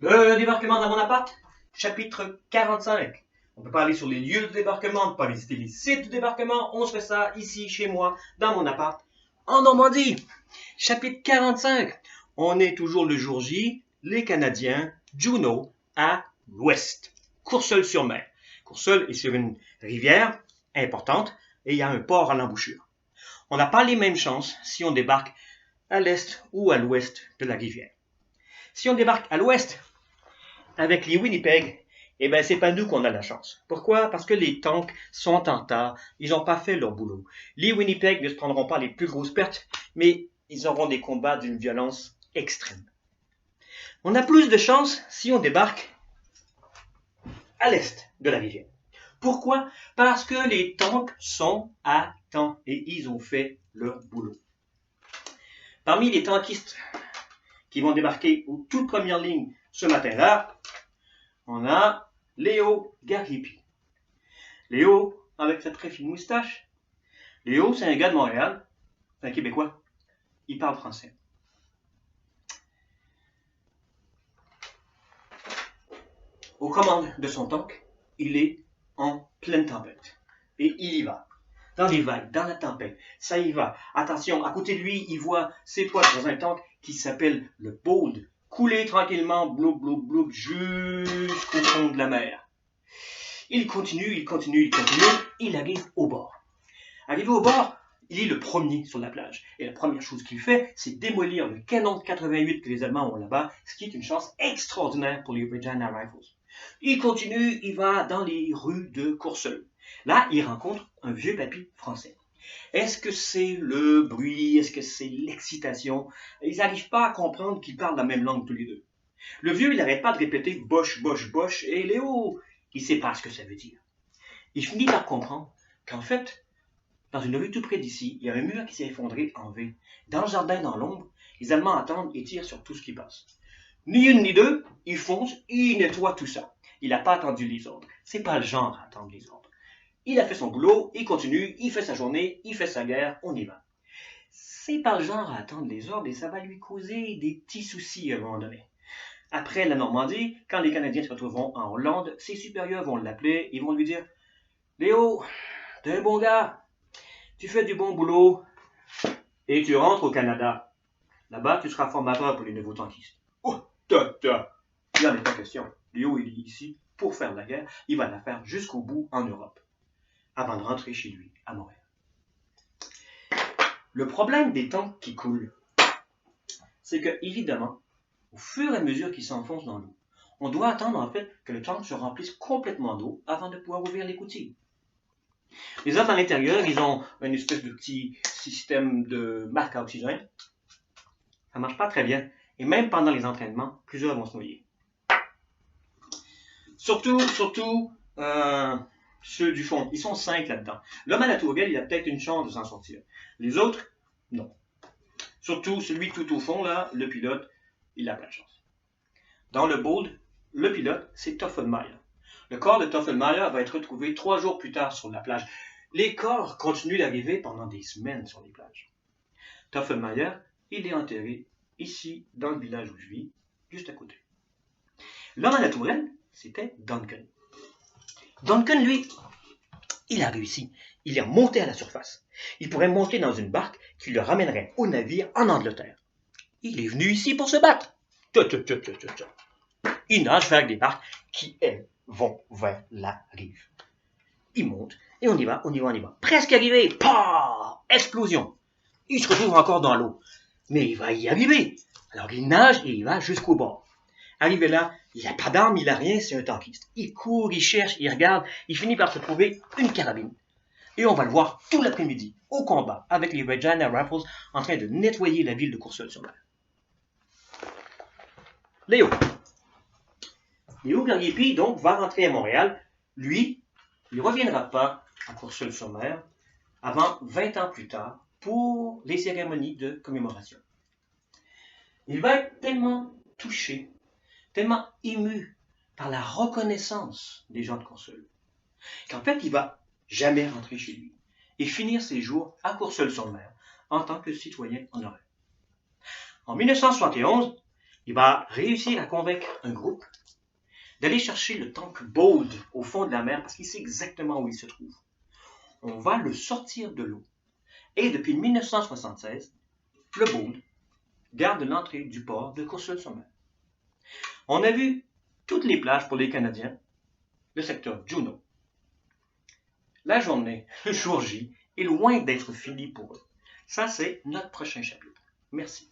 Le débarquement dans mon appart, chapitre 45. On peut pas aller sur les lieux de débarquement, on peut pas visiter les sites de débarquement, on se fait ça ici, chez moi, dans mon appart, en Normandie. Chapitre 45. On est toujours le jour J, les Canadiens, Juno, à l'ouest. Courseulles-sur-Mer. Courseulles est sur une rivière importante et il y a un port à l'embouchure. On n'a pas les mêmes chances si on débarque à l'est ou à l'ouest de la rivière. Si on débarque à l'ouest, avec les Winnipeg, eh bien, c'est pas nous qu'on a la chance. Pourquoi? Parce que les tanks sont en retard, ils n'ont pas fait leur boulot. Les Winnipeg ne se prendront pas les plus grosses pertes, mais ils auront des combats d'une violence extrême. On a plus de chance si on débarque à l'est de la rivière. Pourquoi? Parce que les tanks sont à temps et ils ont fait leur boulot. Parmi les tankistes qui vont débarquer aux toutes premières lignes ce matin-là, on a Léo Garipi. Léo, avec sa très fine moustache. Léo, c'est un gars de Montréal, c'est un Québécois. Il parle français. Aux commandes de son tank, il est en pleine tempête. Et il y va. Dans les vagues, dans la tempête, ça y va. Attention, à côté de lui, il voit ses potes dans un tank qui s'appelle le Bold, couler tranquillement, bloup, bloup, bloup, jusqu'au fond de la mer. Il continue, il arrive au bord. Arrivé au bord, il est le premier sur la plage. Et la première chose qu'il fait, c'est démolir le canon de 88 que les Allemands ont là-bas, ce qui est une chance extraordinaire pour les Regina Rifles. Il continue, il va dans les rues de Courseulles. Là, il rencontre un vieux papy français. Est-ce que c'est le bruit? Est-ce que c'est l'excitation? Ils n'arrivent pas à comprendre qu'ils parlent la même langue tous les deux. Le vieux, il n'arrête pas de répéter « boche, boche, boche » et Léo, il ne sait pas ce que ça veut dire. Il finit par comprendre qu'en fait, dans une rue tout près d'ici, il y a un mur qui s'est effondré en V. Dans le jardin, dans l'ombre, les Allemands attendent et tirent sur tout ce qui passe. Ni une ni deux, ils foncent, ils nettoient tout ça. Il n'a pas attendu les ordres. C'est pas le genre à attendre les ordres. Il a fait son boulot, il continue, il fait sa journée, il fait sa guerre, on y va. C'est pas le genre à attendre les ordres et ça va lui causer des petits soucis à un moment donné. Après la Normandie, quand les Canadiens se retrouveront en Hollande, ses supérieurs vont l'appeler, ils vont lui dire « Léo, t'es un bon gars, tu fais du bon boulot et tu rentres au Canada. Là-bas, tu seras formateur pour les nouveaux tankistes. » Oh, il n'en est pas question. Léo, il est ici pour faire la guerre, il va la faire jusqu'au bout en Europe, avant de rentrer chez lui, à Montréal. Le problème des tanks qui coulent, c'est que, évidemment, au fur et à mesure qu'ils s'enfoncent dans l'eau, on doit attendre en fait que le tank se remplisse complètement d'eau avant de pouvoir ouvrir les coutilles. Les hommes à l'intérieur, ils ont une espèce de petit système de marque à oxygène. Ça marche pas très bien. Et même pendant les entraînements, plusieurs vont se noyer. Surtout, ceux du fond. Ils sont 5 là-dedans. L'homme à la tourelle, il a peut-être une chance de s'en sortir. Les autres, non. Surtout celui tout au fond, là, le pilote, il a pas de chance. Dans le Bold, le pilote, c'est Toffelmayer. Le corps de Toffelmayer va être retrouvé 3 jours plus tard sur la plage. Les corps continuent d'arriver pendant des semaines sur les plages. Toffelmayer, il est enterré ici, dans le village où je vis, juste à côté. L'homme à la tourelle, c'était Duncan. Duncan, lui, il a réussi. Il est monté à la surface. Il pourrait monter dans une barque qui le ramènerait au navire en Angleterre. Il est venu ici pour se battre. Il nage vers des barques qui, elles, vont vers la rive. Il monte et on y va. Presque arrivé. Pah! Explosion. Il se retrouve encore dans l'eau. Mais il va y arriver. Alors il nage et il va jusqu'au bord. Arrivé là, il n'a pas d'arme, il n'a rien, c'est un tankiste. Il court, il cherche, il regarde, il finit par se trouver une carabine. Et on va le voir tout l'après-midi, au combat, avec les Regina Rifles, en train de nettoyer la ville de Courseulles-sur-Mer. Léo Garipi, donc, va rentrer à Montréal. Lui, il ne reviendra pas à Courseulles-sur-Mer avant 20 ans plus tard pour les cérémonies de commémoration. Il va être tellement touché, tellement ému par la reconnaissance des gens de Courseulles, qu'en fait, il va jamais rentrer chez lui et finir ses jours à Courseulles-sur-Mer en tant que citoyen honoraire. En 1971, Il va réussir à convaincre un groupe d'aller chercher le tank Bold au fond de la mer parce qu'il sait exactement où il se trouve. On va le sortir de l'eau. Et depuis 1976, le Bold garde l'entrée du port de Courseulles-sur-Mer. On a vu toutes les plages pour les Canadiens, le secteur Juno. La journée, le jour J, est loin d'être finie pour eux. Ça, c'est notre prochain chapitre. Merci.